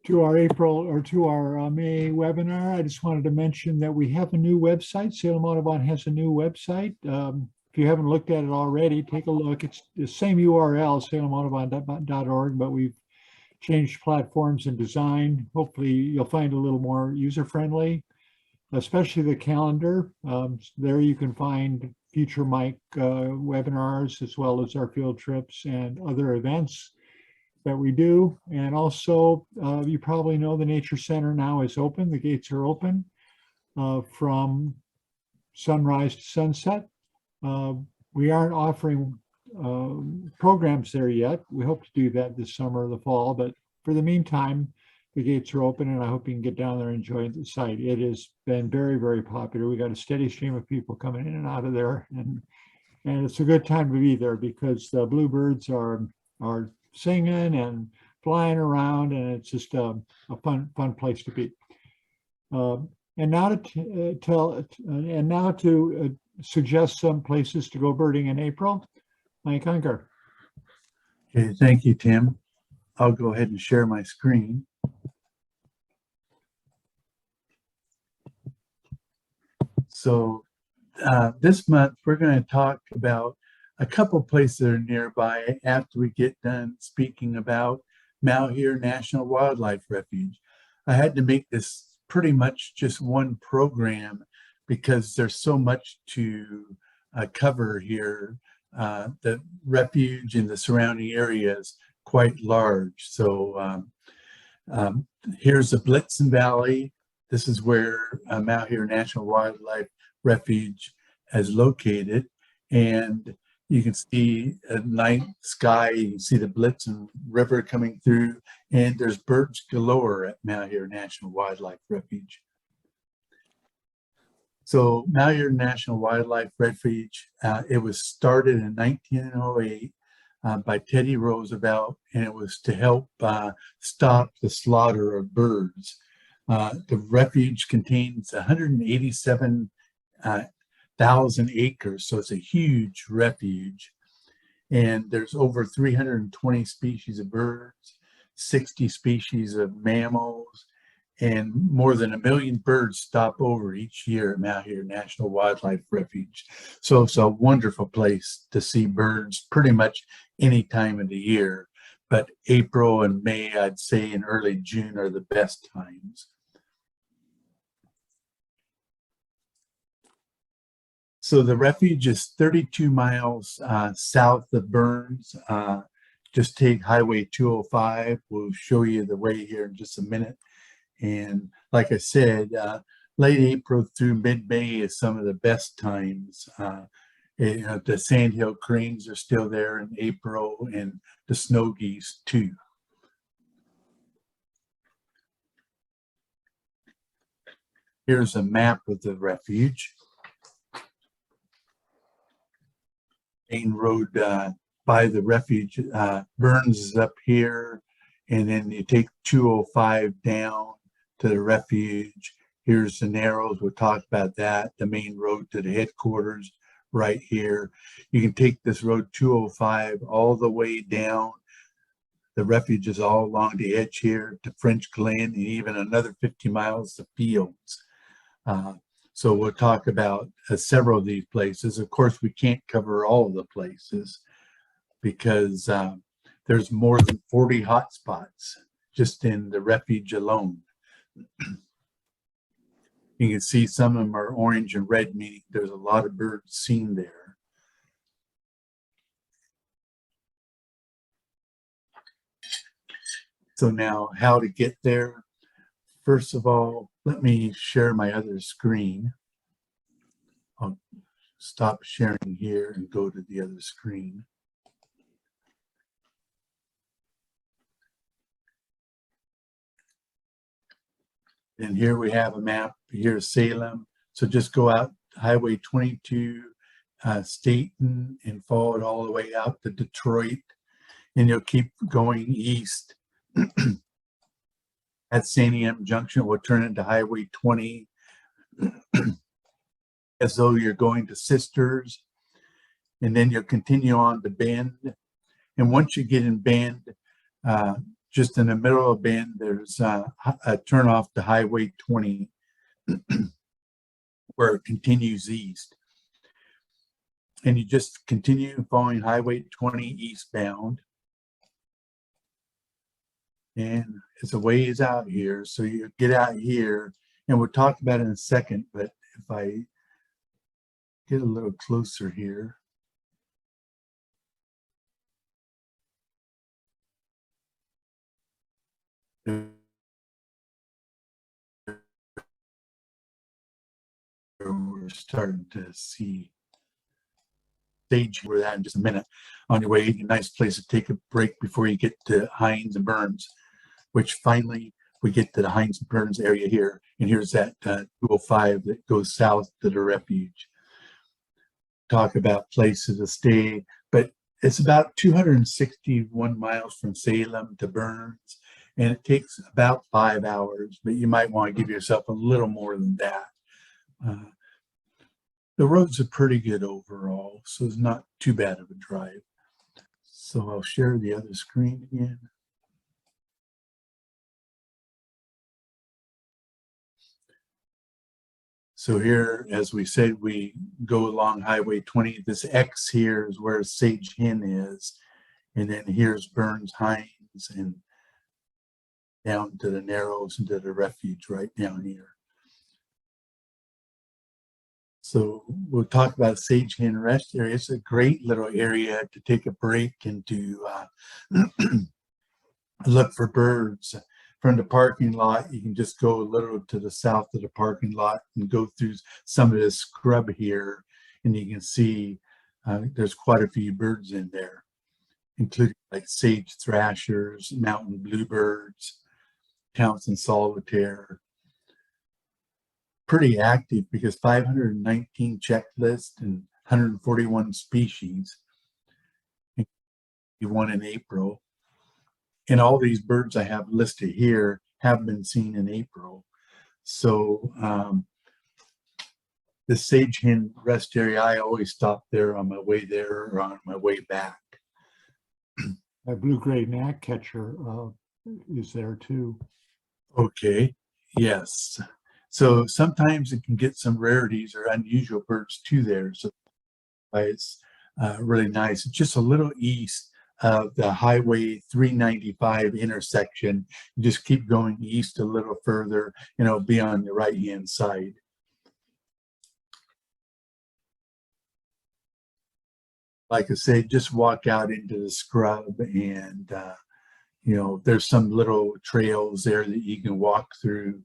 to our April or to our May webinar. I just wanted to mention that we have a new website. Salem Audubon has a new website. If you haven't looked at it already, take a look. It's the same URL, salemaudubon.org, but we've changed platforms and design. Hopefully you'll find it a little more user-friendly, especially the calendar. There you can find future Mike webinars, as well as our field trips and other events that we do. And also, you probably know the Nature Center now is open. The gates are open from sunrise to sunset. We aren't offering programs there yet. We hope to do that this summer or the fall, but for the meantime, the gates are open, and I hope you can get down there and enjoy the site. It has been very, very popular. We got a steady stream of people coming in and out of there, and it's a good time to be there because the bluebirds are singing and flying around, and it's just a fun place to be. And now to suggest some places to go birding in April. Mike Unger. Okay, thank you, Tim. I'll go ahead and share my screen. So this month, we're going to talk about a couple places that are nearby after we get done speaking about Malheur National Wildlife Refuge. I had to make this pretty much just one program because there's so much to cover here. The refuge and the surrounding area is quite large. So here's the Blitzen Valley. This is where Malheur National Wildlife Refuge is located. And you can see at night sky, you can see the Blitzen River coming through, and there's birds galore at Malheur National Wildlife Refuge. So Malheur National Wildlife Refuge, it was started in 1908 by Teddy Roosevelt, and it was to help stop the slaughter of birds. The refuge contains 187,000 acres, so it's a huge refuge. And there's over 320 species of birds, 60 species of mammals, and more than 1 million birds stop over each year at Malheur National Wildlife Refuge. So it's a wonderful place to see birds pretty much any time of the year. But April and May, I'd say, and early June are the best times. So the refuge is 32 miles south of Burns. Just take Highway 205. We'll show you the way here in just a minute. And like I said, late April through mid-May is some of the best times. The sandhill cranes are still there in April, and the snow geese too. Here's a map of the refuge. Main road by the refuge, Burns is up here, and then you take 205 down to the refuge. Here's the Narrows. We'll talk about that. The main road to the headquarters right here. You can take this road 205 all the way down. The refuge is all along the edge here to French Glen, and even another 50 miles to Fields. So we'll talk about several of these places. Of course, we can't cover all of the places because there's more than 40 hotspots just in the refuge alone. You can see some of them are orange and red, meaning there's a lot of birds seen there. So now how to get there. First of all, let me share my other screen. I'll stop sharing here and go to the other screen. And here we have a map. Here's Salem. So just go out Highway 22, Staten, and follow it all the way out to Detroit. And you'll keep going east. At St. Anne Junction, we'll turn into Highway 20 as though you're going to Sisters. And then you'll continue on to Bend. And once you get in Bend, just in the middle of Bend, there's a turnoff to Highway 20 where it continues east. And you just continue following Highway 20 eastbound. And it's a ways out here. So you get out here, and we'll talk about it in a second, but if I get a little closer here. We're starting to see stage where that in just a minute. On your way, a nice place to take a break before you get to Hines and Burns, which finally we get to the Hines and Burns area here. And here's that 205 that goes south to the Refuge. Talk about places to stay, but it's about 261 miles from Salem to Burns, and it takes about 5 hours, but you might want to give yourself a little more than that. The roads are pretty good overall, so it's not too bad of a drive. So I'll share the other screen again. So here, as we said, we go along Highway 20. This X here is where Sage Hen is. And then here's Burns Hines and down to the Narrows and to the Refuge right down here. So we'll talk about Sage Hen Rest Area. It's a great little area to take a break and to look for birds. From the parking lot, you can just go a little to the south of the parking lot and go through some of this scrub here, and you can see there's quite a few birds in there, including like sage thrashers, mountain bluebirds, Townsend solitaire. Pretty active because 519 checklists and 141 species. One in April. And all these birds I have listed here have been seen in April. So the Sage Hen Rest Area, I always stop there on my way there or on my way back. That blue-gray gnatcatcher is there too. Okay, yes. So sometimes it can get some rarities or unusual birds too there. So it's really nice. It's just a little east of the Highway 395 intersection. You just keep going east a little further, and it'll be on the right-hand side. Like I said, just walk out into the scrub, and you know, there's some little trails there that you can walk through,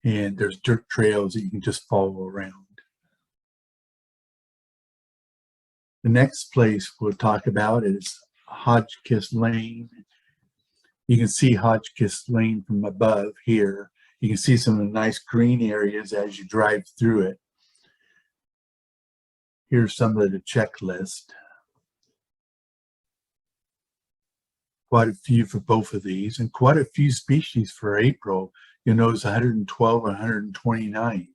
and there's dirt trails that you can just follow around. The next place we'll talk about is Hotchkiss Lane. You can see Hotchkiss Lane from above here. You can see some of the nice green areas as you drive through it. Here's some of the checklist. Quite a few for both of these, and quite a few species for April. You'll notice 112 and 129.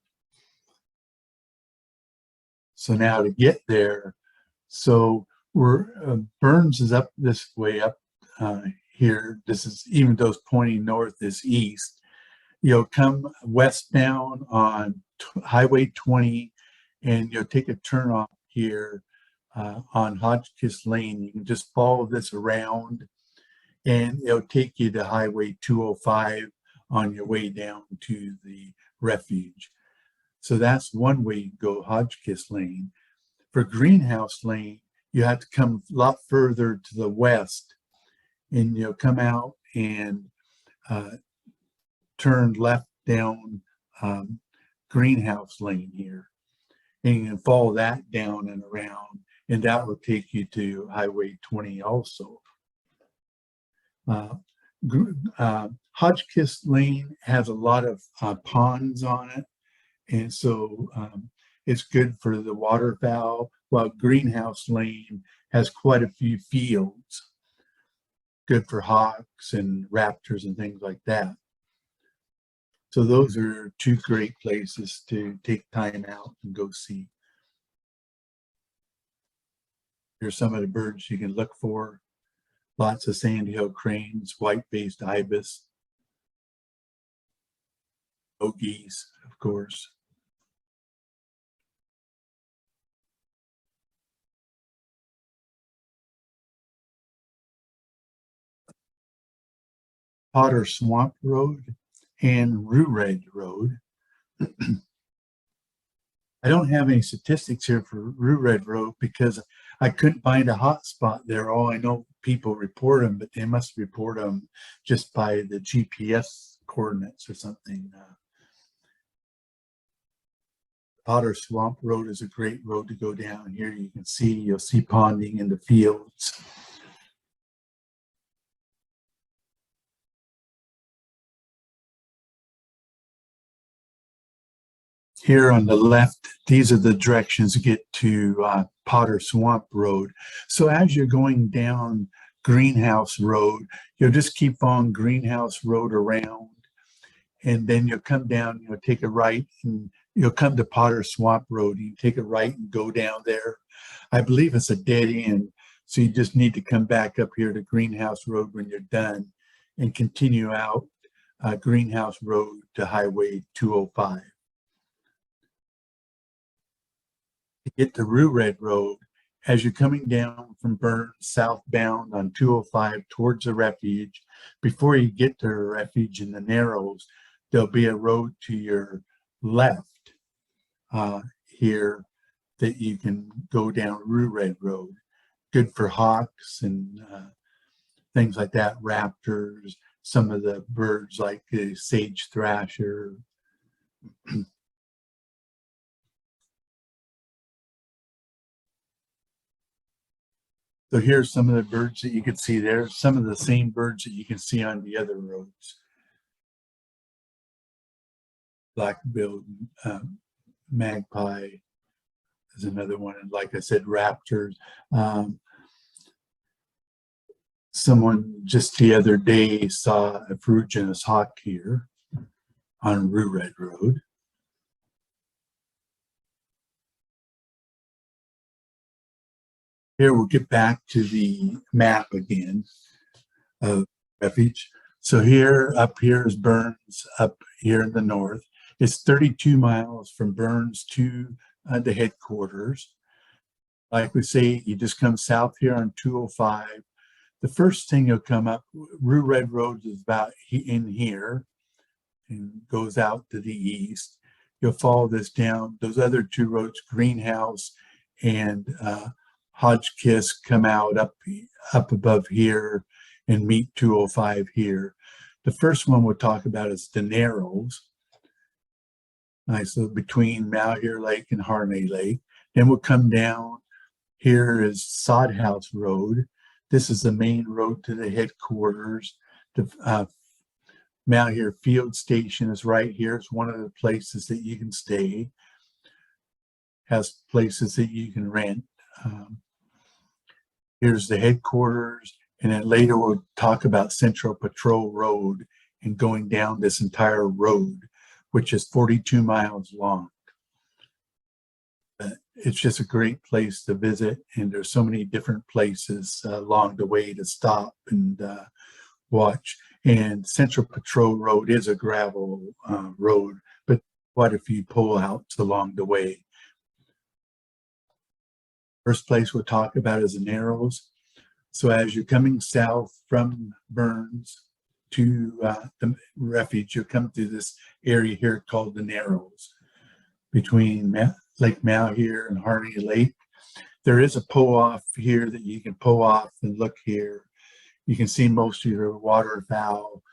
So now to get there, so we're Burns is up this way up here. This is, even though it's pointing north, is east. You'll come westbound on Highway 20, and you'll take a turn off here on Hotchkiss Lane. You can just follow this around, and it'll take you to Highway 205 on your way down to the Refuge. So that's one way you go, Hotchkiss Lane. For Greenhouse Lane, you have to come a lot further to the west, and you'll come out and turn left down Greenhouse Lane here. And you can follow that down and around, and that will take you to Highway 20 also. Hotchkiss Lane has a lot of ponds on it, and so it's good for the waterfowl, while Greenhouse Lane has quite a few fields, good for hawks and raptors and things like that. So those are two great places to take time out and go see. Here's some of the birds you can look for. Lots of sandhill cranes, white-faced ibis, geese, of course. Otter Swamp Road and Rue Red Road. I don't have any statistics here for Rue Red Road because I couldn't find a hot spot there. All I know, people report them, but they must report them just by the GPS coordinates or something. Otter Swamp Road is a great road to go down. Here you'll see ponding in the fields. Here on the left, these are the directions to get to Potter Swamp Road. So as you're going down Greenhouse Road, you'll just keep on Greenhouse Road around, and then you'll come down, you'll take a right, and you'll come to Potter Swamp Road. You take a right and go down there. I believe it's a dead end, so you just need to come back up here to Greenhouse Road when you're done and continue out Greenhouse Road to Highway 205. To get to Rue Red Road, as you're coming down from Burns southbound on 205 towards the Refuge, before you get to the Refuge in the Narrows, there'll be a road to your left here that you can go down Rue Red Road. Good for hawks and things like that, raptors, some of the birds like the sage thrasher. So here's some of the birds that you can see there, some of the same birds that you can see on the other roads. Black-billed magpie is another one. And like I said, raptors. Someone just the other day saw a ferruginous hawk here on Rue Red Road. Here we'll get back to the map again of Refuge. So up here is Burns, up here in the north. It's 32 miles from Burns to the headquarters. Like we say, you just come south here on 205. The first thing you'll come up, Rue Red Road is about in here and goes out to the east. You'll follow this down. Those other two roads, Greenhouse and Hodgkiss, come out up above here and meet 205 here. The first one we'll talk about is the Narrows. So between Malheur Lake and Harney Lake. Then we'll come down. Here is Sod House Road. This is the main road to the headquarters. The Malheur Field Station is right here. It's one of the places that you can stay. Has places that you can rent. Here's the headquarters, and then later we'll talk about Central Patrol Road and going down this entire road, which is 42 miles long. It's just a great place to visit, and there's so many different places along the way to stop and watch. And Central Patrol Road is a gravel road, but quite a few pullouts along the way. First place we'll talk about is the Narrows. So as you're coming south from Burns to the Refuge, you'll come through this area here called the Narrows between Lake Malheur and Harney Lake. There is a pull-off here that you can pull off and look here. You can see most of your waterfowl.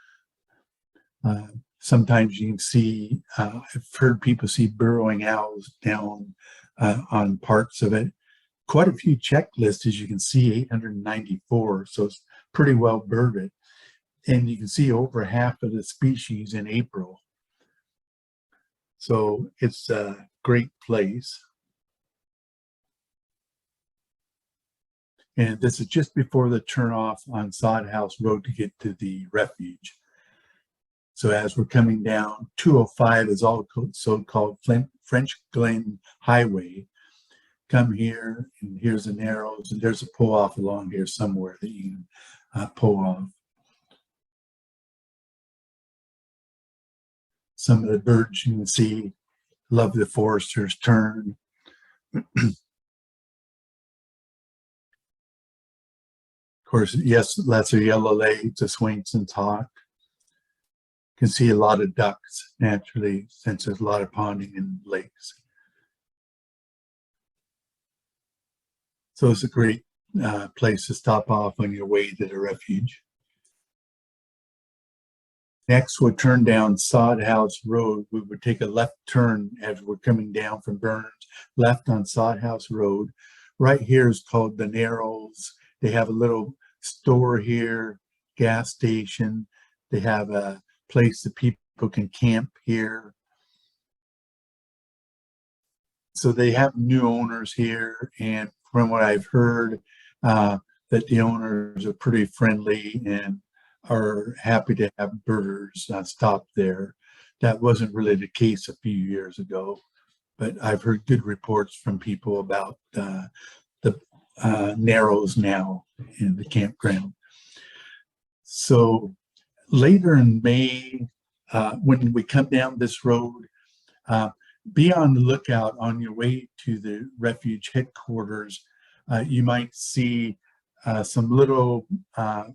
Sometimes you can see, I've heard people see burrowing owls down on parts of it. Quite a few checklists, as you can see, 894, so it's pretty well birded. And you can see over half of the species in April. So it's a great place. And this is just before the turnoff on Sod House Road to get to the Refuge. So as we're coming down, 205 is also called French Glen Highway. come here, and here's the Narrows, and there's a pull off along here somewhere that you can pull off. Some of the birds you can see, love the Forester's Tern. Of course, yes, lesser yellow-legged, the Swainson's hawk. You can see a lot of ducks naturally since there's a lot of ponding in lakes. So it's a great place to stop off on your way to the refuge. Next, we'll turn down Sod House Road. We would take a left turn as we're coming down from Burns, left on Sod House Road. Right here is called the Narrows. They have a little store here, gas station. They have a place that people can camp here. So they have new owners here, and from what I've heard, that the owners are pretty friendly and are happy to have birders stop there. That wasn't really the case a few years ago, but I've heard good reports from people about the Narrows now in the campground. So later in May, when we come down this road, be on the lookout on your way to the refuge headquarters. You might see some little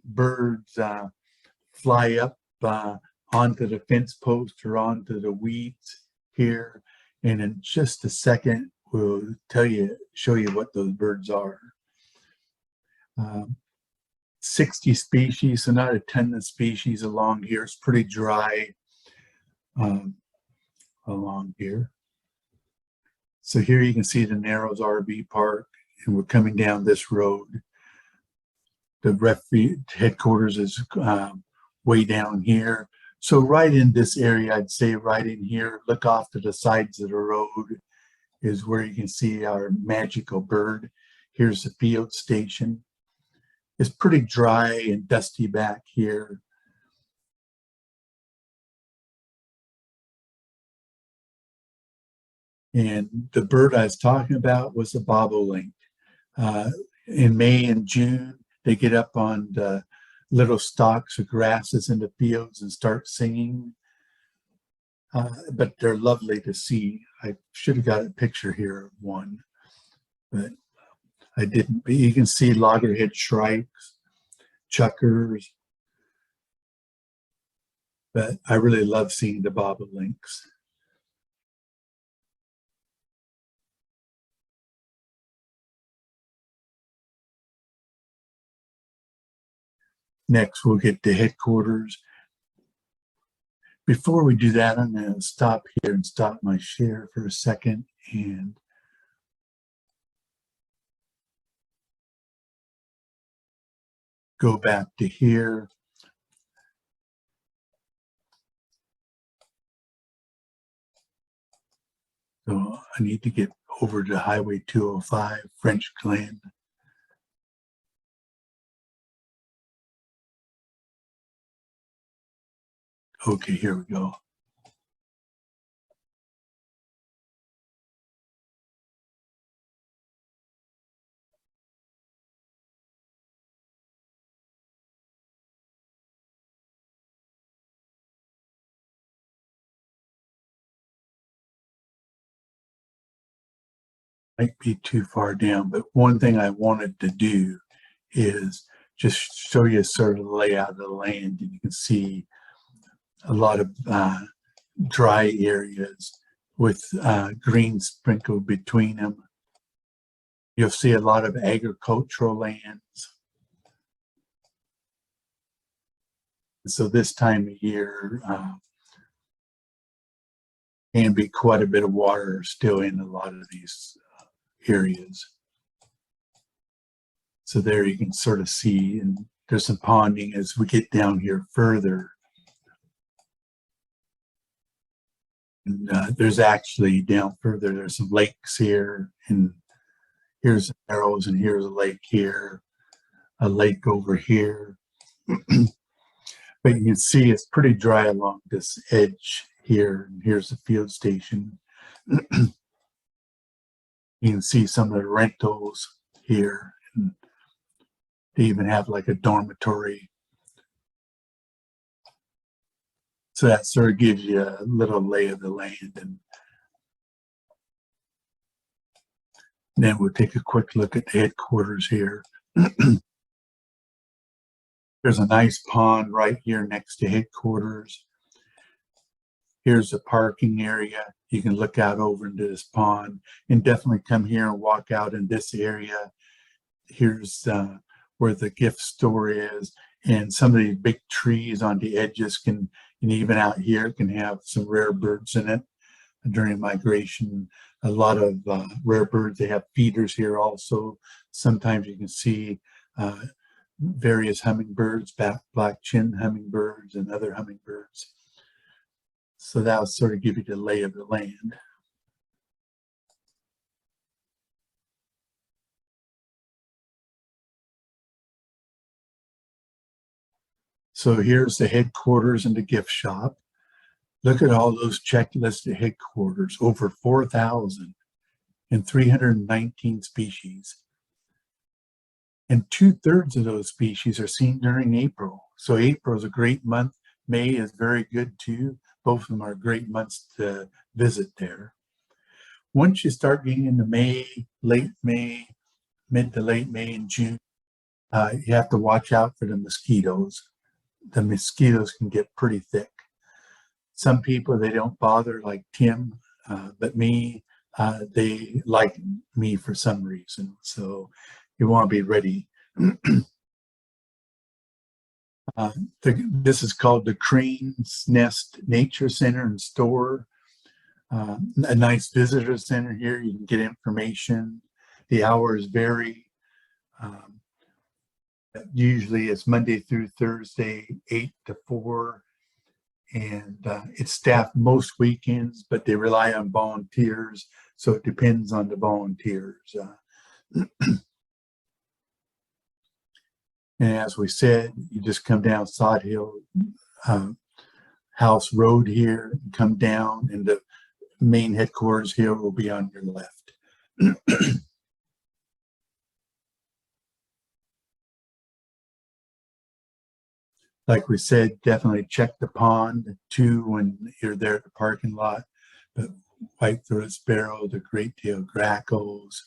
birds fly up onto the fence post or onto the weeds here. And in just a second, we'll show you what those birds are. 60 species, so not a ton of species along here. It's pretty dry along here. So here you can see the Narrows RV Park, and we're coming down this road. The refuge headquarters is way down here. So right in this area, I'd say right in here, look off to the sides of the road is where you can see our magical bird. Here's the field station. It's pretty dry and dusty back here. And the bird I was talking about was the bobolink. In May and June, they get up on the little stalks of grasses in the fields and start singing. But they're lovely to see. I should have got a picture here of one, but I didn't. But you can see loggerhead shrikes, chuckers. But I really love seeing the bobolinks. Next, we'll get to headquarters. Before we do that, I'm going to stop here and stop my share for a second and go back to here. So I need to get over to Highway 205, French Glen. Okay, here we go. Might be too far down, but one thing I wanted to do is just show you sort of the layout of the land, and you can see a lot of dry areas with green sprinkled between them. You'll see a lot of agricultural lands. So this time of year can be quite a bit of water still in a lot of these areas. So there you can sort of see, and there's some ponding as we get down here further. And there's actually down further, there's some lakes here, and here's the Narrows, and here's a lake here, a lake over here. But you can see it's pretty dry along this edge here, and here's the field station. You can see some of the rentals here. And they even have like a dormitory. So that sort of gives you a little lay of the land. And then we'll take a quick look at the headquarters here. There's a nice pond right here next to headquarters. Here's the parking area. You can look out over into this pond and definitely come here and walk out in this area. Here's where the gift store is, and some of these big trees on the edges can, and even out here, can have some rare birds in it during migration. A lot of rare birds. They have feeders here also. Sometimes you can see various hummingbirds, black-chinned hummingbirds and other hummingbirds. So that'll sort of give you the lay of the land. So here's the headquarters and the gift shop. Look at all those checklisted headquarters, over 4,000 and 319 species. And 2/3 of those species are seen during April. So April is a great month. May is very good too. Both of them are great months to visit there. Once you start getting into May, late May, mid to late May and June, you have to watch out for the mosquitoes. The mosquitoes can get pretty thick. Some people, they don't bother, like Tim, but me, they like me for some reason. So you want to be ready. This is called the Crane's Nest Nature Center and Store. A nice visitor center here. You can get information. The hours vary. Usually it's Monday through Thursday, 8 to 4. And it's staffed most weekends, but they rely on volunteers. So it depends on the volunteers. And as we said, you just come down Sod Hill House Road here, and come down, and the main headquarters here will be on your left. Like we said, definitely check the pond too when you're there at the parking lot. The white-throated sparrow, the great-tailed grackles.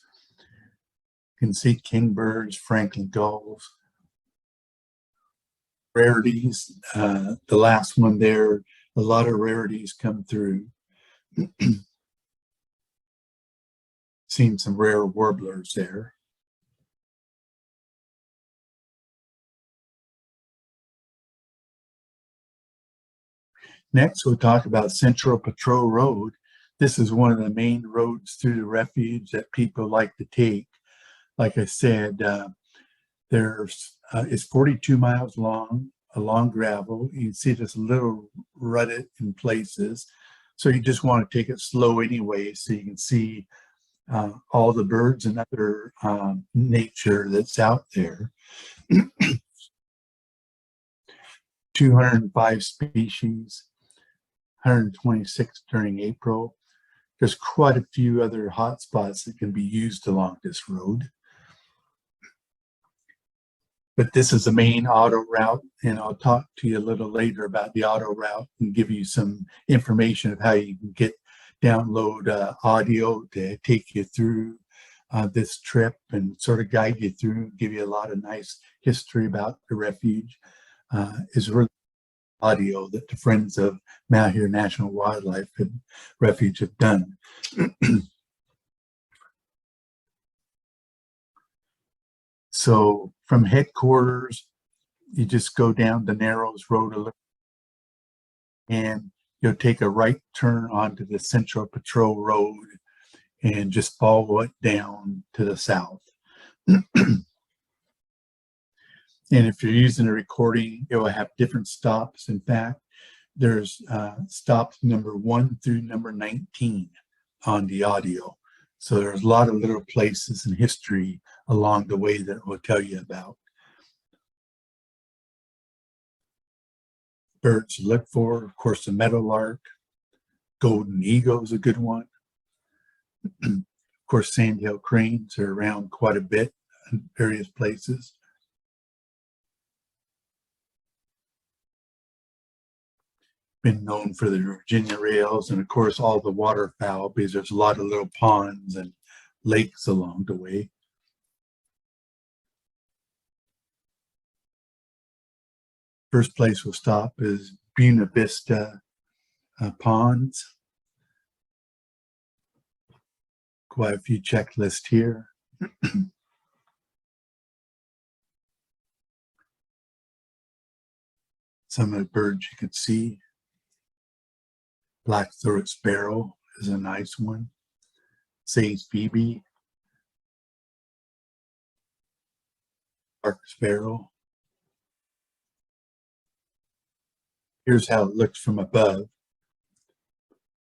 You can see kingbirds, Franklin gulls. Rarities, the last one there, a lot of rarities come through. Seen some rare warblers there. Next, we'll talk about Central Patrol Road. This is one of the main roads through the refuge that people like to take. Like I said, it's 42 miles long, along gravel. You can see this little rutted in places. So you just want to take it slow anyway, so you can see all the birds and other nature that's out there. 205 species, 126 during April. There's quite a few other hotspots that can be used along this road. But this is the main auto route, and I'll talk to you a little later about the auto route and give you some information of how you can download audio to take you through this trip and sort of guide you through, give you a lot of nice history about the refuge. Is really audio that the Friends of Malheur National Wildlife and Refuge have done. So from headquarters, you just go down the Narrows Road a little, and you'll take a right turn onto the Central Patrol Road and just follow it down to the south. And if you're using a recording, it will have different stops. In fact, there's stops number 1 through number 19 on the audio. So there's a lot of little places in history along the way that we'll tell you about. Birds to look for, of course, the meadowlark. Golden eagle is a good one. Of course, sandhill cranes are around quite a bit in various places. Been known for the Virginia rails and, of course, all the waterfowl, because there's a lot of little ponds and lakes along the way. First place we'll stop is Buena Vista ponds. Quite a few checklists here. Some of the birds you can see. Black-throated sparrow is a nice one. Sage phoebe. Bark sparrow. Here's how it looks from above.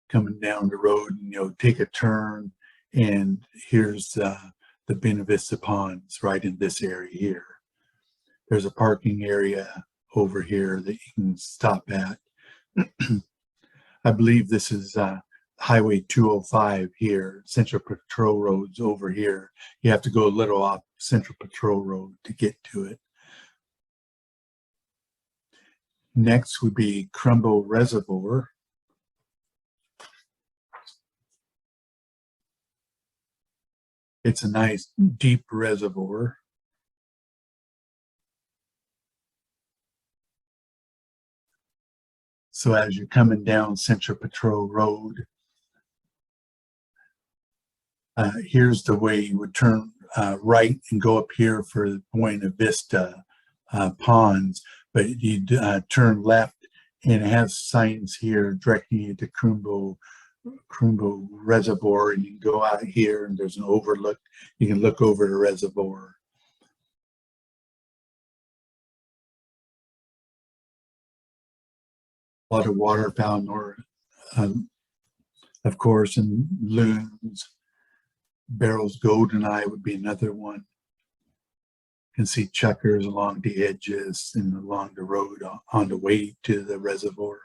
Coming down the road, and take a turn, and here's the Buena Vista ponds right in this area here. There's a parking area over here that you can stop at. I believe this is Highway 205 here. Central Patrol Road's over here. You have to go a little off Central Patrol Road to get to it. Next would be Crumble Reservoir. It's a nice deep reservoir. So as you're coming down Central Patrol Road, here's the way you would turn right and go up here for Buena Vista ponds, but you'd turn left, and it has signs here directing you to Crumble Reservoir, and you can go out here and there's an overlook. You can look over the reservoir. A lot of waterfowl, of course, and loons. Barrel's goldeneye would be another one. You can see chuckers along the edges and along the road on the way to the reservoir.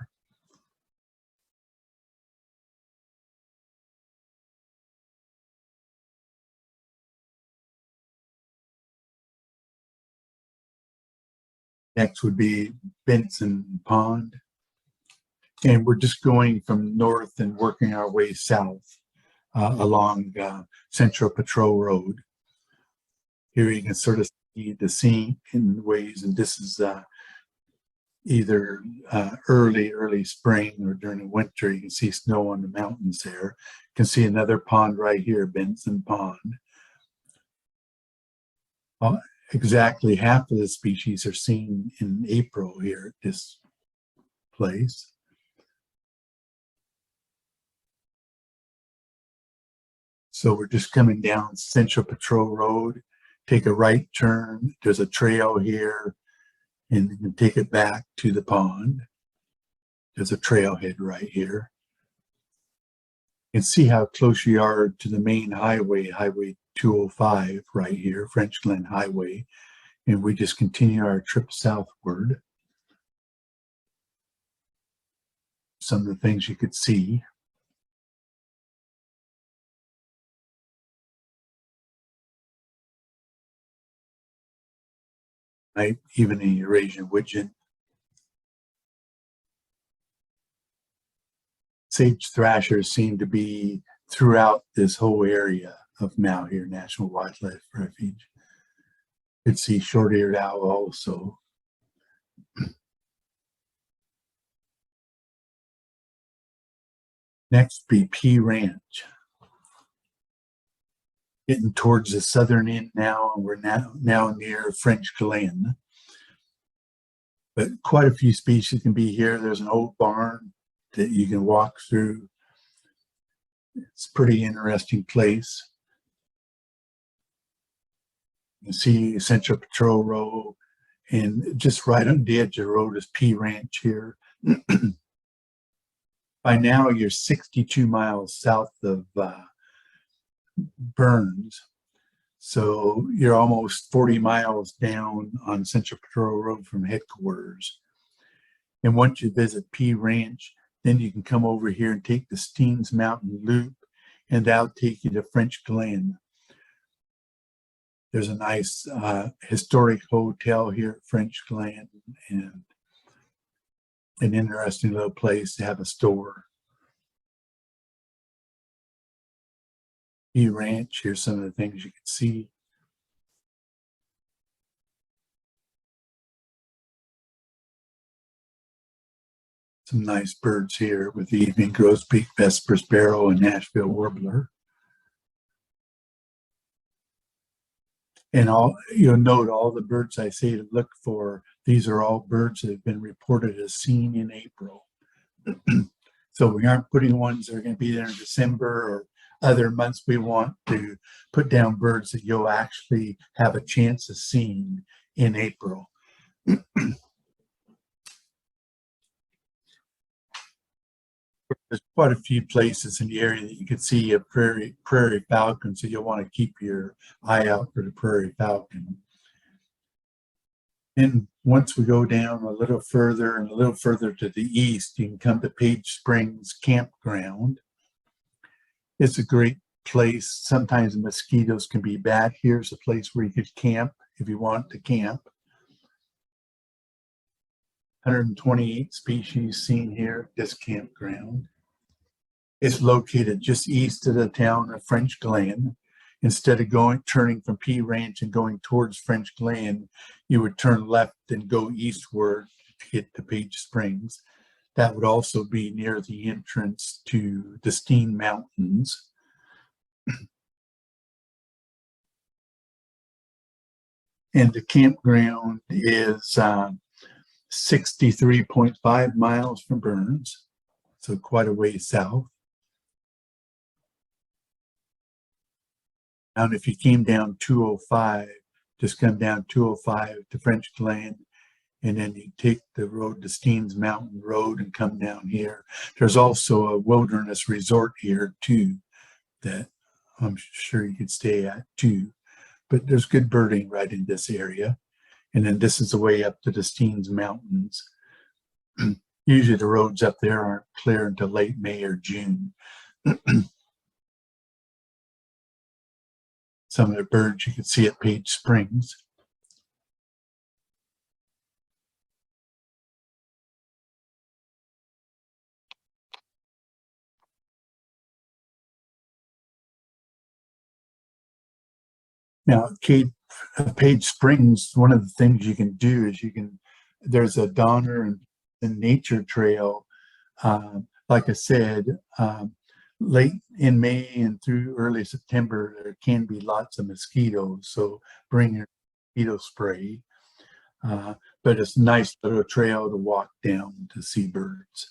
Next would be Benson Pond. And we're just going from north and working our way south along Central Patrol Road. Here you can sort of see the scene in ways, and this is either early spring or during the winter. You can see snow on the mountains there. You can see another pond right here, Benson Pond. Exactly half of the species are seen in April here at this place. So we're just coming down Central Patrol Road, take a right turn. There's a trail here, and you can take it back to the pond. There's a trailhead right here. You can see how close you are to the main highway, Highway 205 right here, French Glen Highway. And we just continue our trip southward. Some of the things you could see. Right, even in Eurasian widgeon. Sage thrashers seem to be throughout this whole area of Malheur National Wildlife Refuge. You could see short-eared owl also. Next be P Ranch. Getting towards the southern end now, and we're now near French Glen. But quite a few species can be here. There's an old barn that you can walk through. It's a pretty interesting place. You can see Central Patrol Road, and just right on the edge of the road is P Ranch here. By now, you're 62 miles south of Burns. So you're almost 40 miles down on Central Patrol Road from headquarters. And once you visit P Ranch, then you can come over here and take the Steens Mountain Loop. and that'll take you to French Glen. There's a nice historic hotel here at French Glen, and an interesting little place to have a store. Ranch, here's some of the things you can see. Some nice birds here with the evening grosbeak, Vesper sparrow, and Nashville warbler. And you'll note all the birds I say to look for, these are all birds that have been reported as seen in April. So we aren't putting ones that are going to be there in December or other months. We want to put down birds that you'll actually have a chance of seeing in April. There's quite a few places in the area that you can see a prairie falcon, so you'll want to keep your eye out for the prairie falcon. And once we go down a little further and a little further to the east, you can come to Page Springs Campground. It's a great place. Sometimes mosquitoes can be bad. Here's a place where you could camp if you want to camp. 128 species seen here at this campground. It's located just east of the town of French Glen. Instead of turning from P Ranch and going towards French Glen, you would turn left and go eastward to get to Page Springs. That would also be near the entrance to the Steen Mountains. And the campground is 63.5 miles from Burns, so quite a ways south. And if you came down 205, just come down 205 to French Glen, and then you take the road to Steens Mountain Road and come down here. There's also a wilderness resort here too that I'm sure you could stay at too. But there's good birding right in this area. And then this is the way up to the Steens Mountains. Usually the roads up there aren't clear until late May or June. Some of the birds you can see at Page Springs. Now, Page Springs, one of the things you can do is there's a Donner and Nature Trail. Like I said, late in May and through early September, there can be lots of mosquitoes. So bring your mosquito spray. But it's a nice little trail to walk down to see birds.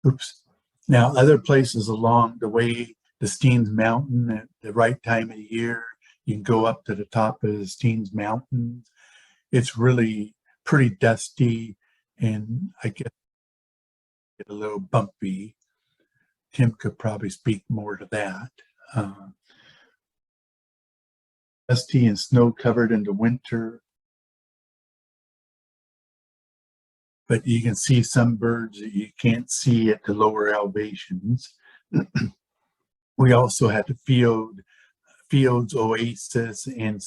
Oops. Now, other places along the way, the Steens Mountain at the right time of the year, you can go up to the top of the Steens Mountains. It's really pretty dusty and I guess a little bumpy. Tim could probably speak more to that. Dusty and snow covered in the winter. But you can see some birds that you can't see at the lower elevations. We also had the Fields, Oasis, and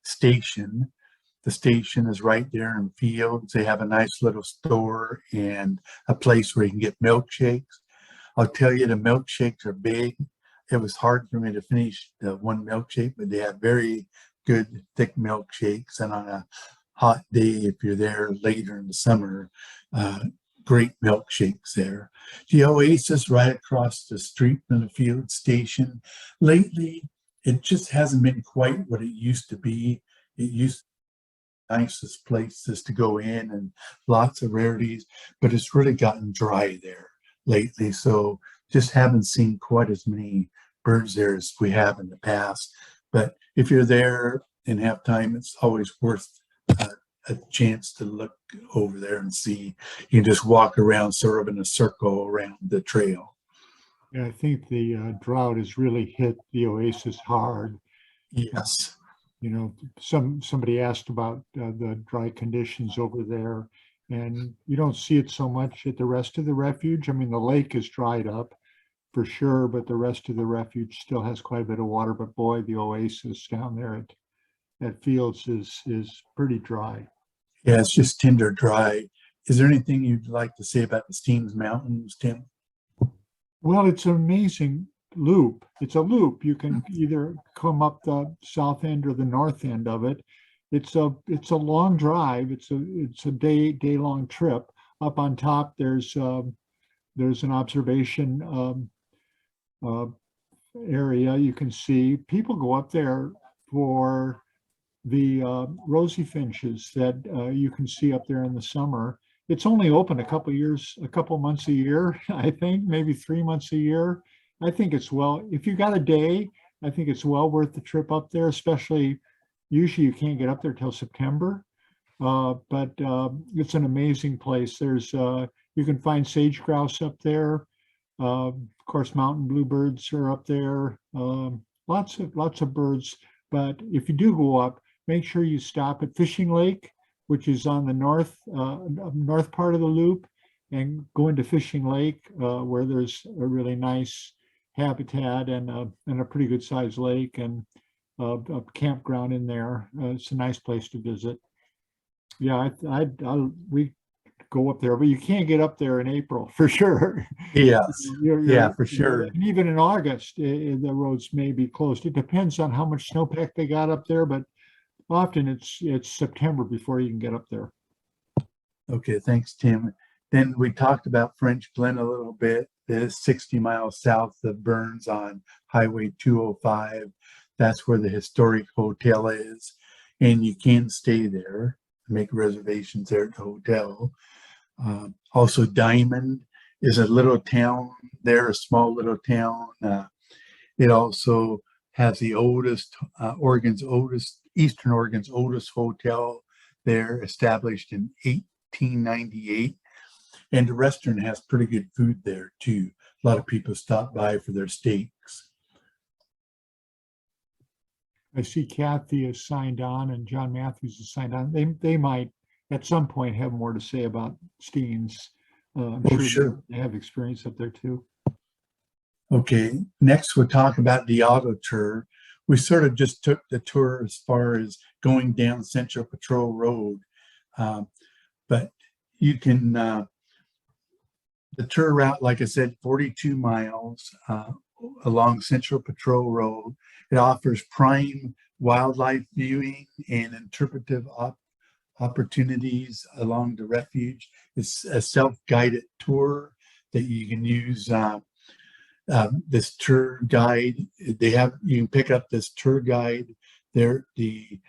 Station. The station is right there in Fields. They have a nice little store and a place where you can get milkshakes. I'll tell you, the milkshakes are big. It was hard for me to finish the one milkshake, but they have very good thick milkshakes. And on a hot day, if you're there later in the summer, great milkshakes there. The Oasis right across the street from the Field Station. Lately, it just hasn't been quite what it used to be. It used to be the nicest places to go in and lots of rarities, but it's really gotten dry there lately. So just haven't seen quite as many birds there as we have in the past. But if you're there and have time, it's always worth a chance to look over there and see. You can just walk around sort of in a circle around the trail. Yeah, I think the drought has really hit the Oasis hard. Yes. You know, somebody asked about the dry conditions over there, And you don't see it so much at the rest of the refuge. I mean, the lake is dried up for sure, but the rest of the refuge still has quite a bit of water. But boy, the Oasis down there at Fields is pretty dry. Yeah, it's just tinder dry. Is there anything you'd like to say about the Steens Mountains, Tim? Well, it's an amazing loop. It's a loop. You can either come up the south end or the north end of it. It's a long drive. It's a day long trip. Up on top, there's an observation area. You can see people go up there for the rosy finches that you can see up there in the summer. It's only open a couple months a year, I think, maybe 3 months a year. I think if you got a day, I think it's well worth the trip up there, especially usually you can't get up there till September. But it's an amazing place. You can find sage grouse up there. Of course, mountain bluebirds are up there. Lots of birds. But if you do go up, make sure you stop at Fishing Lake, which is on the north part of the loop, and go into Fishing Lake, where there's a really nice habitat and a pretty good sized lake and a campground in there. It's a nice place to visit. Yeah, we go up there, but you can't get up there in April for sure. Yes, yeah, for sure. And even in August, the roads may be closed. It depends on how much snowpack they got up there, but often it's September before you can get up there. Okay, thanks, Tim. Then we talked about French Glen a little bit. It's 60 miles south of Burns on Highway 205. That's where the historic hotel is, and you can stay there, make reservations there at the hotel. Also, Diamond is a little town there, a small little town. It also has the Eastern Oregon's oldest hotel there, established in 1898. And the restaurant has pretty good food there too. A lot of people stop by for their steaks. I see Kathy is signed on and John Matthews is signed on. They might at some point have more to say about Steens. I'm sure they have experience up there too. Okay, next we'll talk about the auto tour. We sort of just took the tour as far as going down Central Patrol Road, but you can, the tour route, like I said, 42 miles along Central Patrol Road. It offers prime wildlife viewing and interpretive opportunities along the refuge. It's a self-guided tour that you can use. This tour guide, you can pick up this tour guide there. They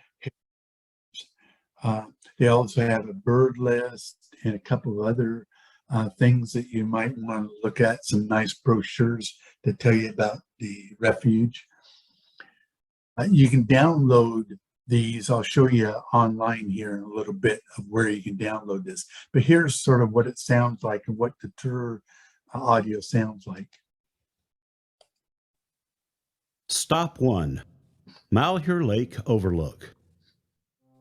also have a bird list and a couple of other things that you might want to look at, some nice brochures that tell you about the refuge. You can download these. I'll show you online here in a little bit of where you can download this. But here's sort of what it sounds like and what the tour audio sounds like. Stop 1, Malheur Lake Overlook.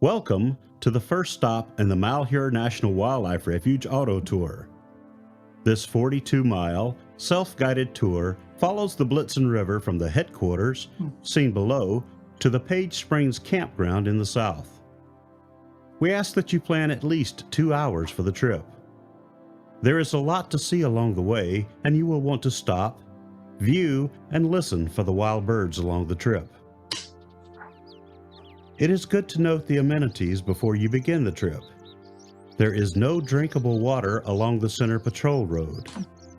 Welcome to the first stop in the Malheur National Wildlife Refuge Auto Tour. This 42-mile self-guided tour follows the Blitzen River from the headquarters, seen below, to the Page Springs Campground in the south. We ask that you plan at least 2 hours for the trip. There is a lot to see along the way, and you will want to stop, view, and listen for the wild birds along the trip. It is good to note the amenities before you begin the trip. There is no drinkable water along the Center Patrol Road,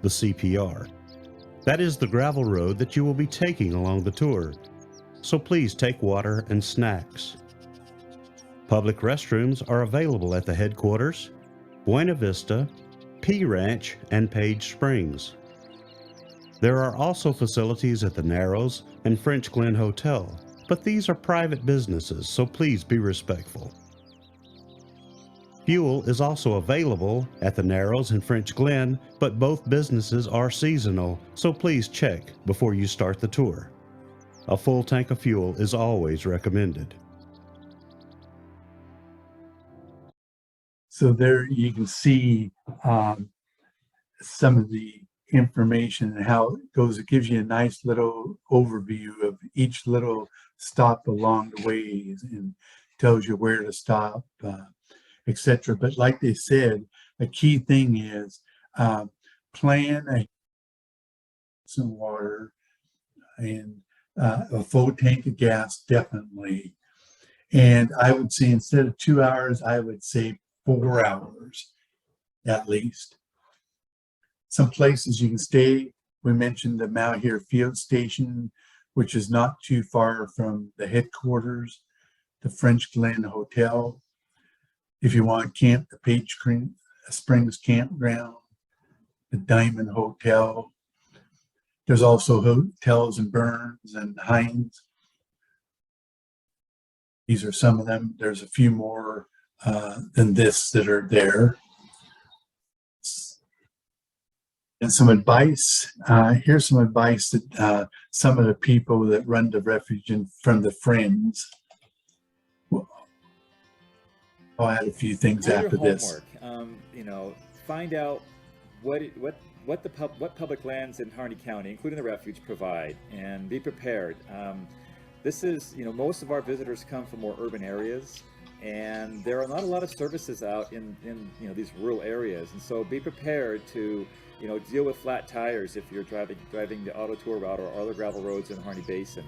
the CPR. That is the gravel road that you will be taking along the tour, so please take water and snacks. Public restrooms are available at the headquarters, Buena Vista, P Ranch, and Page Springs. There are also facilities at the Narrows and French Glen Hotel, but these are private businesses, so please be respectful. Fuel is also available at the Narrows and French Glen, but both businesses are seasonal, so please check before you start the tour. A full tank of fuel is always recommended. So there you can see some of the information and how it goes. It gives you a nice little overview of each little stop along the way and tells you where to stop, etc. But like they said, a key thing is plan some water and a full tank of gas, definitely. And I would say instead of 2 hours, I would say 4 hours at least. Some places you can stay. We mentioned the Malheur Field Station, which is not too far from the headquarters, the French Glen Hotel. If you want to camp, the Page Springs Campground, the Diamond Hotel. There's also hotels in Burns and Hines. These are some of them. There's a few more than this that are there. And some advice. Here's some advice that some of the people that run the refuge and from the friends. I'll add a few things after this. You know, find out what public lands in Harney County, including the refuge, provide, and be prepared. This is, you know, most of our visitors come from more urban areas, and there are not a lot of services out in you know, these rural areas, and so be prepared to, you know, deal with flat tires if you're driving the auto tour route or other gravel roads in the Harney Basin.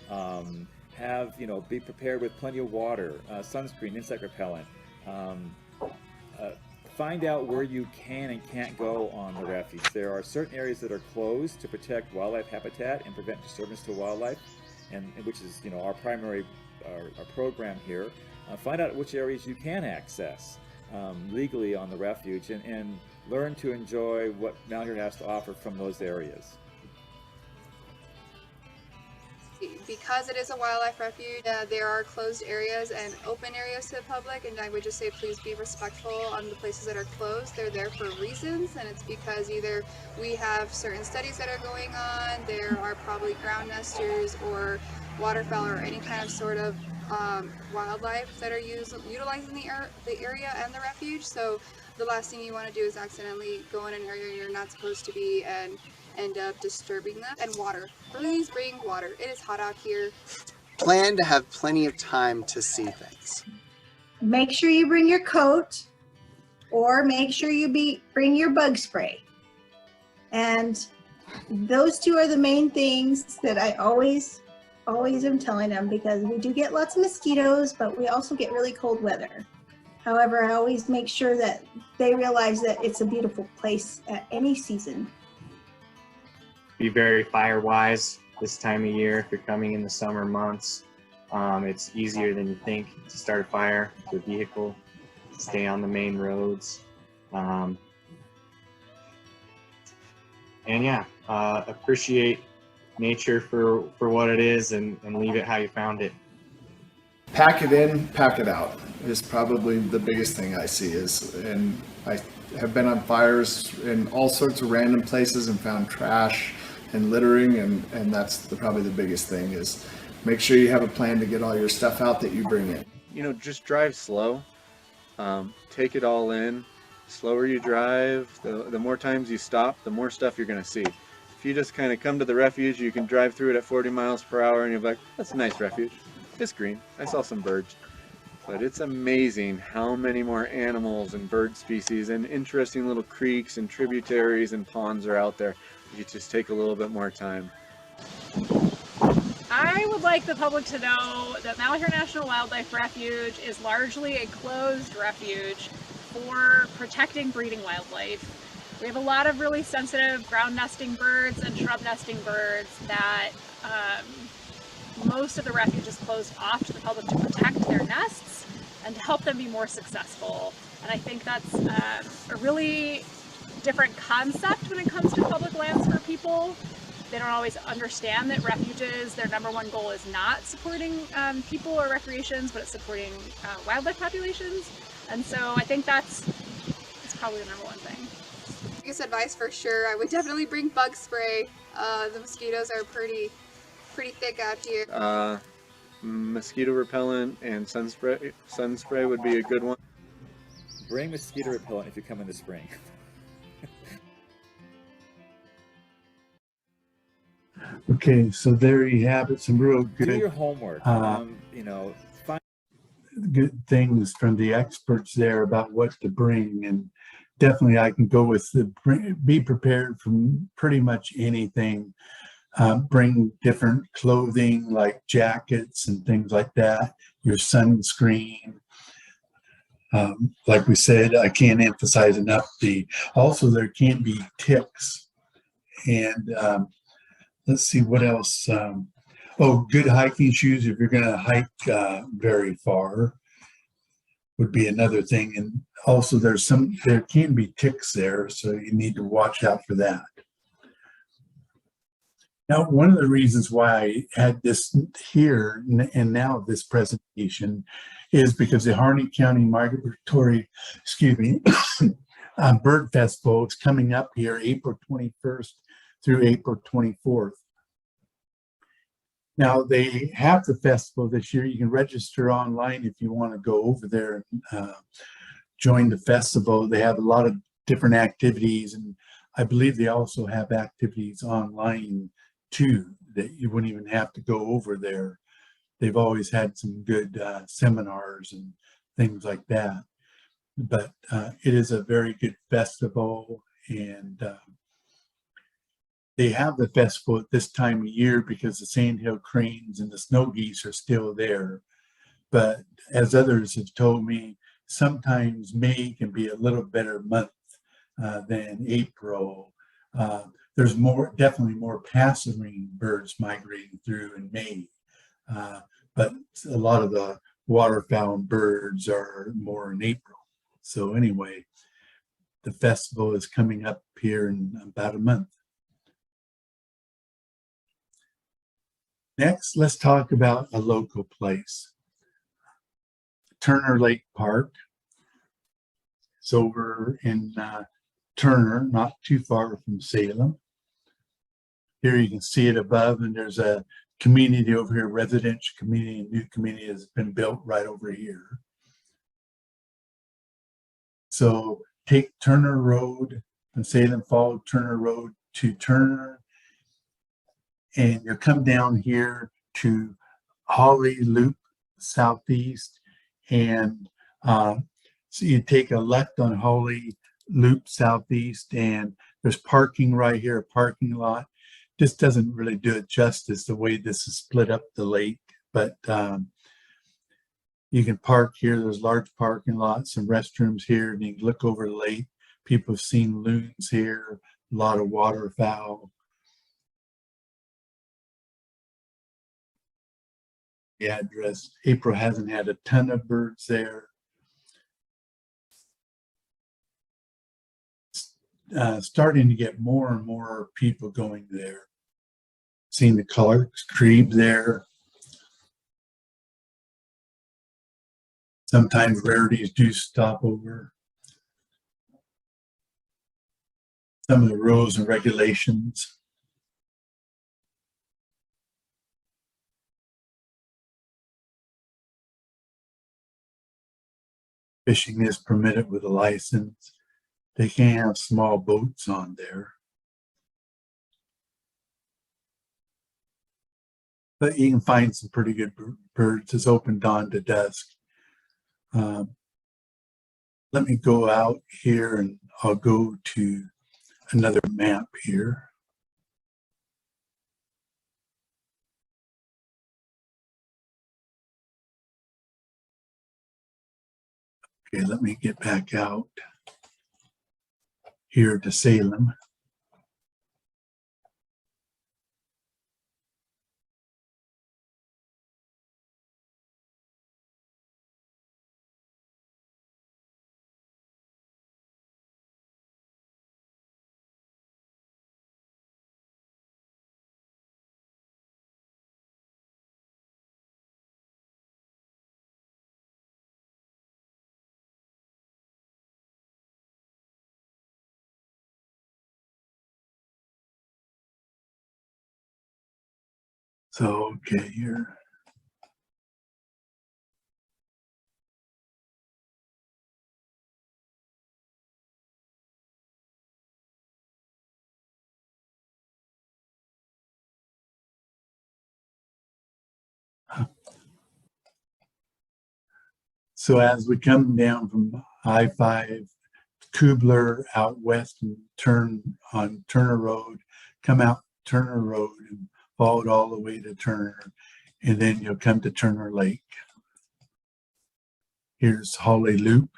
You know, be prepared with plenty of water, sunscreen, insect repellent. Find out where you can and can't go on the refuge. There are certain areas that are closed to protect wildlife habitat and prevent disturbance to wildlife, and which is, you know, our primary our program here. Find out which areas you can access legally on the refuge, and learn to enjoy what Malheur has to offer from those areas. Because it is a wildlife refuge, there are closed areas and open areas to the public, and I would just say please be respectful on the places that are closed. They're there for reasons, and it's because either we have certain studies that are going on, there are probably ground nesters or waterfowl or any kind of sort of wildlife that are utilizing the area and the refuge. So the last thing you want to do is accidentally go in an area you're not supposed to be and end up disturbing them. And water. Please bring water. It is hot out here. Plan to have plenty of time to see things. Make sure you bring your coat, or make sure you bring your bug spray. And those two are the main things that I always am telling them, because we do get lots of mosquitoes, but we also get really cold weather. However, I always make sure that they realize that it's a beautiful place at any season. Be very fire wise this time of year. If you're coming in the summer months, it's easier than you think to start a fire with a vehicle, stay on the main roads. And yeah, appreciate nature for what it is, and leave it how you found it. Pack it in, pack it out is probably the biggest thing I see and I have been on fires in all sorts of random places and found trash and littering, and that's probably the biggest thing, is make sure you have a plan to get all your stuff out that you bring in. You know, just drive slow, take it all in. Slower you drive, the more times you stop, the more stuff you're going to see. If you just kind of come to the refuge, you can drive through it at 40 miles per hour and you're like, that's a nice refuge. It's green. I saw some birds. But it's amazing how many more animals and bird species and interesting little creeks and tributaries and ponds are out there. You just take a little bit more time. I would like the public to know that Malheur National Wildlife Refuge is largely a closed refuge for protecting breeding wildlife. We have a lot of really sensitive ground nesting birds and shrub nesting birds that most of the refuge is closed off to the public to protect their nests and to help them be more successful. And I think that's a really different concept when it comes to public lands for people. They don't always understand that refuges, their number one goal is not supporting people or recreations, but it's supporting wildlife populations. And so I think that's probably the number one thing. Biggest advice for sure, I would definitely bring bug spray. The mosquitoes are pretty thick out here. Mosquito repellent and sun spray would be a good one. bring mosquito repellent if you come in the spring. Okay, so there you have it. Some real Do good, your homework. You know, find good things from the experts there about what to bring. And definitely I can go with be prepared from pretty much anything. Bring different clothing like jackets and things like that, your sunscreen. Like we said, I can't emphasize enough also there can be ticks. And let's see what else. Good hiking shoes if you're going to hike very far would be another thing. And also there can be ticks there, so you need to watch out for that. Now, one of the reasons why I had this here and now this presentation is because the Harney County Migratory, Bird Festival is coming up here April 21st through April 24th. Now, they have the festival this year. You can register online if you want to go over there and join the festival. They have a lot of different activities, and I believe they also have activities online too, that you wouldn't even have to go over there. They've always had some good seminars and things like that. But it is a very good festival, and they have the festival at this time of year because the sandhill cranes and the snow geese are still there. But as others have told me, sometimes May can be a little better month than April. There's definitely more passerine birds migrating through in May, but a lot of the waterfowl birds are more in April. So anyway, the festival is coming up here in about a month. Next, let's talk about a local place. Turner Lake Park. It's over in Turner, not too far from Salem. Here you can see it above, and there's a community over here, residential community, and new community has been built right over here. So take Turner Road from Salem, follow Turner Road to Turner, and you'll come down here to Holly Loop Southeast, and so you take a left on Holly Loop Southeast, and there's parking right here, a parking lot. This doesn't really do it justice the way this is split up the lake, but you can park here. There's large parking lots, some restrooms here, and you can look over the lake. People have seen loons here, a lot of waterfowl. The address, April hasn't had a ton of birds there. Starting to get more and more people going there. Seeing the Clark's Creek there. Sometimes rarities do stop over. Some of the rules and regulations. Fishing is permitted with a license. They can have small boats on there. But you can find some pretty good birds. It's open dawn to dusk. Let me go out here and I'll go to another map here. Okay, let me get back out here to Salem. So, okay, here. So as we come down from I-5, Kubler out west and turn on Turner Road, come out Turner Road and followed all the way to Turner, and then you'll come to Turner Lake. Here's Holly Loop.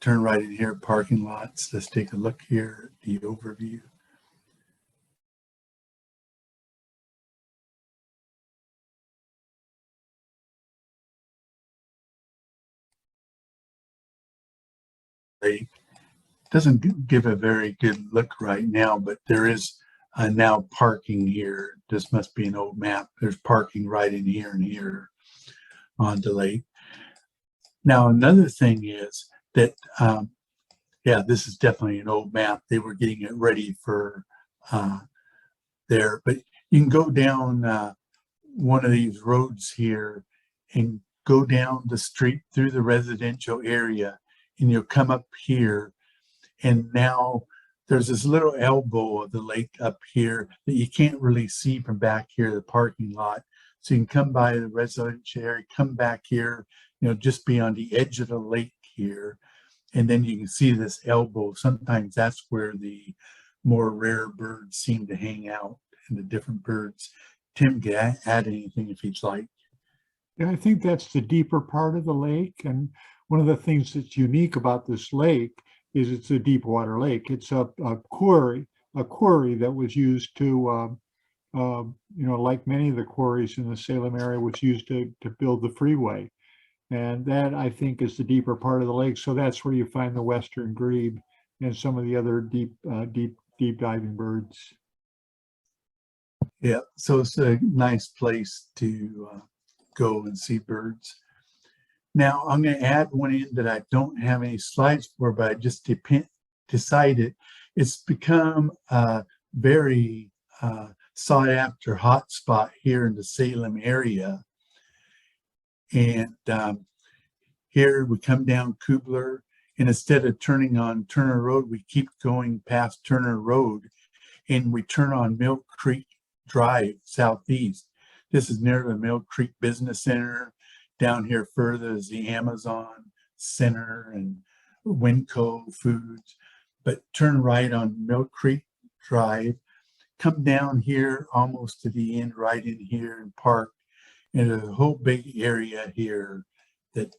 Turn right in here, parking lots. Let's take a look here at the overview. Lake doesn't give a very good look right now, but there is now parking here. This must be an old map. There's parking right in here and here on the lake. Now, another thing is that, yeah, this is definitely an old map. They were getting it ready for there, but you can go down one of these roads here and go down the street through the residential area, and you'll come up here. And now there's this little elbow of the lake up here that you can't really see from back here, the parking lot. So you can come by the residential area, come back here, just be on the edge of the lake here. And then you can see this elbow. Sometimes that's where the more rare birds seem to hang out, and the different birds. Tim can add anything if he'd like. Yeah, I think that's the deeper part of the lake. And one of the things that's unique about this lake is it's a deep water lake. It's a quarry that was used to, like many of the quarries in the Salem area, was used to build the freeway. And that, I think, is the deeper part of the lake. So that's where you find the western grebe and some of the other deep diving birds. Yeah, so it's a nice place to go and see birds. Now, I'm going to add one in that I don't have any slides for, but I just decided it's become a very sought after hotspot here in the Salem area. And here we come down Kubler, and instead of turning on Turner Road, we keep going past Turner Road, and we turn on Mill Creek Drive southeast. This is near the Mill Creek Business Center. Down here further is the Amazon Center and Winco Foods. But turn right on Mill Creek Drive, come down here almost to the end, right in here and park. And there's a whole big area here that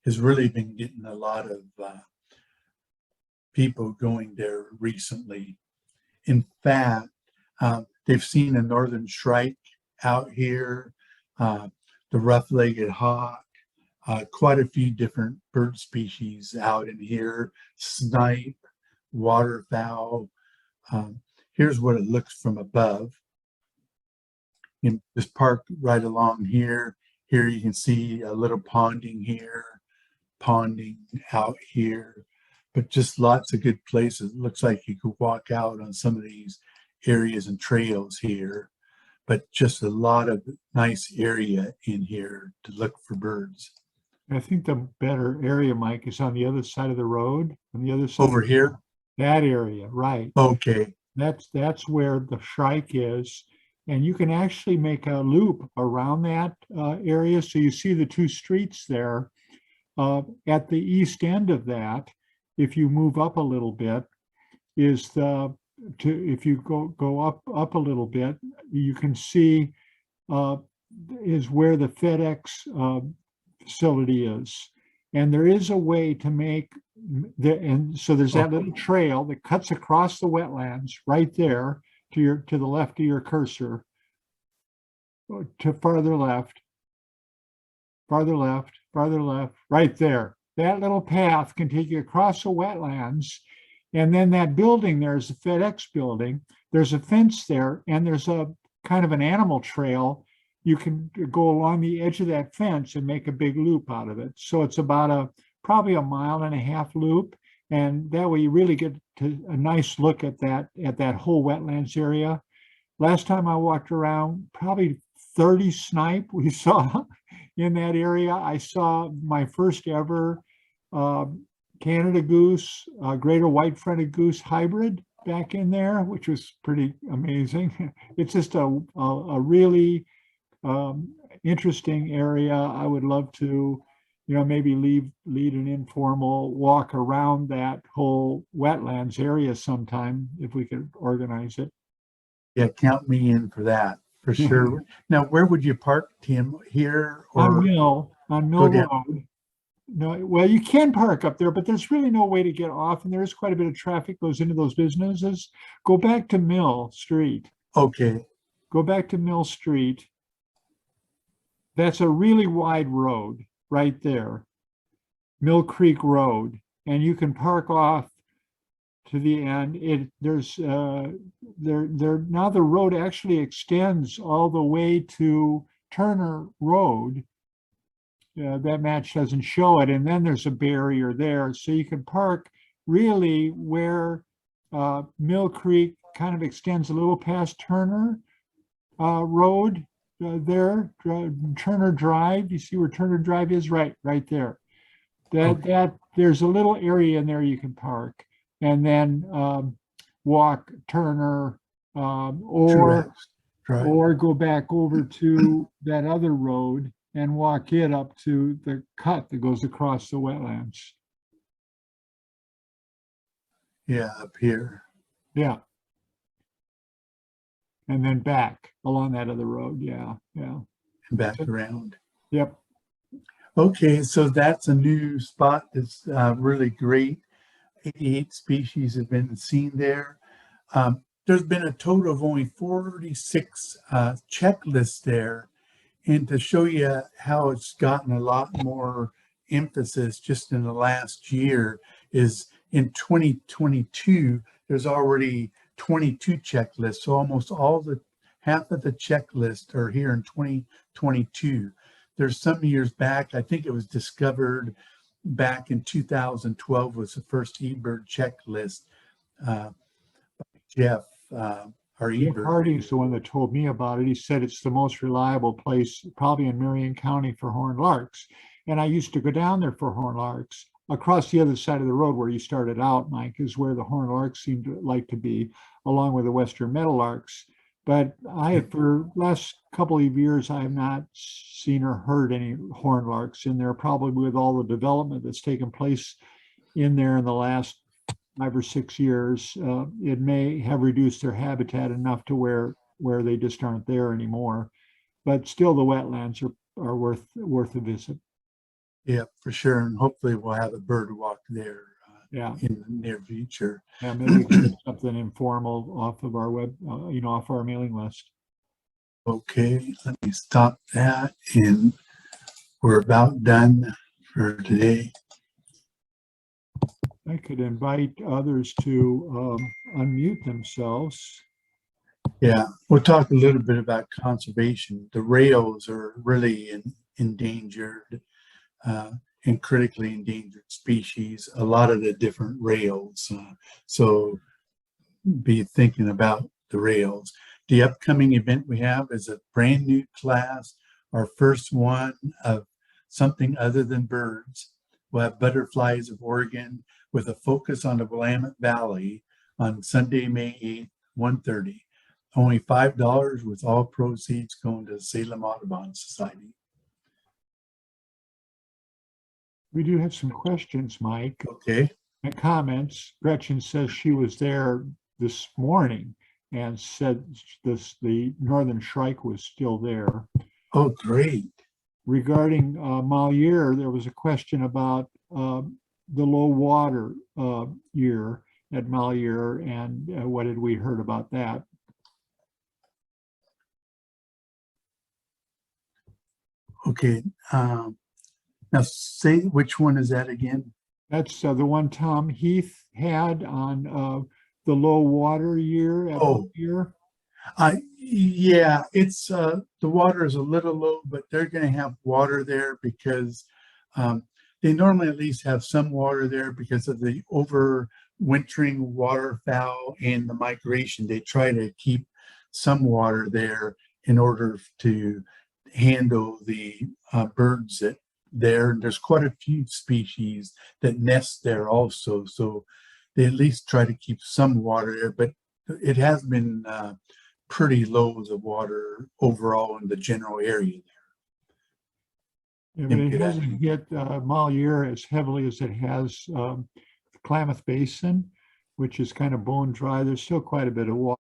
has really been getting a lot of people going there recently. In fact, they've seen a northern shrike out here, the rough-legged hawk, quite a few different bird species out in here, snipe, waterfowl. Here's what it looks from above. In this park right along here, you can see a little ponding here, ponding out here, but just lots of good places. It looks like you could walk out on some of these areas and trails here, but just a lot of nice area in here to look for birds. I think the better area, Mike, is on the other side of the road, on the other side. Over here? That area, right. Okay. That's where the shrike is. And you can actually make a loop around that area. So you see the two streets there. At the east end of that, if you move up a little bit, is if you go up a little bit, you can see is where the FedEx facility is. And there is a way to make and so there's that little trail that cuts across the wetlands right there to the left of your cursor, to farther left, right there. That little path can take you across the wetlands. And then that building there is the FedEx building. There's a fence there, and there's a kind of an animal trail. You can go along the edge of that fence and make a big loop out of it. So it's about probably a 1.5 mile loop. And that way you really get to a nice look at that whole wetlands area. Last time I walked around, probably 30 snipe we saw in that area. I saw my first ever Canada goose, greater white-fronted goose hybrid back in there, which was pretty amazing. It's just a really interesting area. I would love to maybe lead an informal walk around that whole wetlands area sometime if we could organize it. Yeah, count me in for that, for sure. Now, where would you park, Tim? Here or on go Mill down? Road. No, well, you can park up there, but there's really no way to get off, and there is quite a bit of traffic goes into those businesses. Go back to Mill Street. Okay. Go back to Mill Street. That's a really wide road right there, Mill Creek Road, and you can park off to the end. Now the road actually extends all the way to Turner Road. That match doesn't show it, and then there's a barrier there, so you can park really where Mill Creek kind of extends a little past Turner Road there, Turner Drive. You see where Turner Drive is? Right there. There's a little area in there you can park, and then walk Turner or go back over to that other road and walk it up to the cut that goes across the wetlands. Yeah, up here. Yeah. And then back along that other road. Yeah. And back around. Yep. Okay, so that's a new spot that's really great. 88 species have been seen there. There's been a total of only 46 checklists there. And to show you how it's gotten a lot more emphasis just in the last year is in 2022, there's already 22 checklists. So almost half of the checklists are here in 2022. There's some years back, I think it was discovered back in 2012 was the first eBird checklist. Jeff Hardy's the one that told me about it. He said it's the most reliable place probably in Marion County for horned larks. And I used to go down there for horned larks. Across the other side of the road where you started out, Mike, is where the horned larks seem to like to be, along with the western meadowlarks. But for last couple of years, I have not seen or heard any horned larks in there, probably with all the development that's taken place in there in the last 5 or 6 years. It may have reduced their habitat enough to where they just aren't there anymore. But still, the wetlands are worth a visit. Yeah, for sure. And hopefully we'll have a bird walk there in the near future. Yeah, maybe we can do something informal off of our off our mailing list. Okay, let me stop that. And we're about done for today. I could invite others to unmute themselves. Yeah, we'll talk a little bit about conservation. The rails are really endangered and critically endangered species, a lot of the different rails. So be thinking about the rails. The upcoming event we have is a brand new class, our first one of something other than birds. We'll have Butterflies of Oregon with a focus on the Willamette Valley on Sunday, May 8th, 1:30. Only $5 with all proceeds going to the Salem Audubon Society. We do have some questions, Mike. Okay. And comments. Gretchen says she was there this morning and said the northern shrike was still there. Oh, great. Regarding Malheur, there was a question about the low water year at Malheur, and what had we heard about that? Okay. Now say which one is that again? That's the one Tom Heath had on the low water year at Malheur. Yeah, it's the water is a little low, but they're going to have water there because they normally at least have some water there because of the overwintering waterfowl and the migration. They try to keep some water there in order to handle the birds that there. There's quite a few species that nest there also, so they at least try to keep some water there, but it has been pretty low, the water overall in the general area Yeah, but it Yeah. hasn't hit Malheur as heavily as it has the Klamath Basin, which is kind of bone dry. There's still quite a bit of water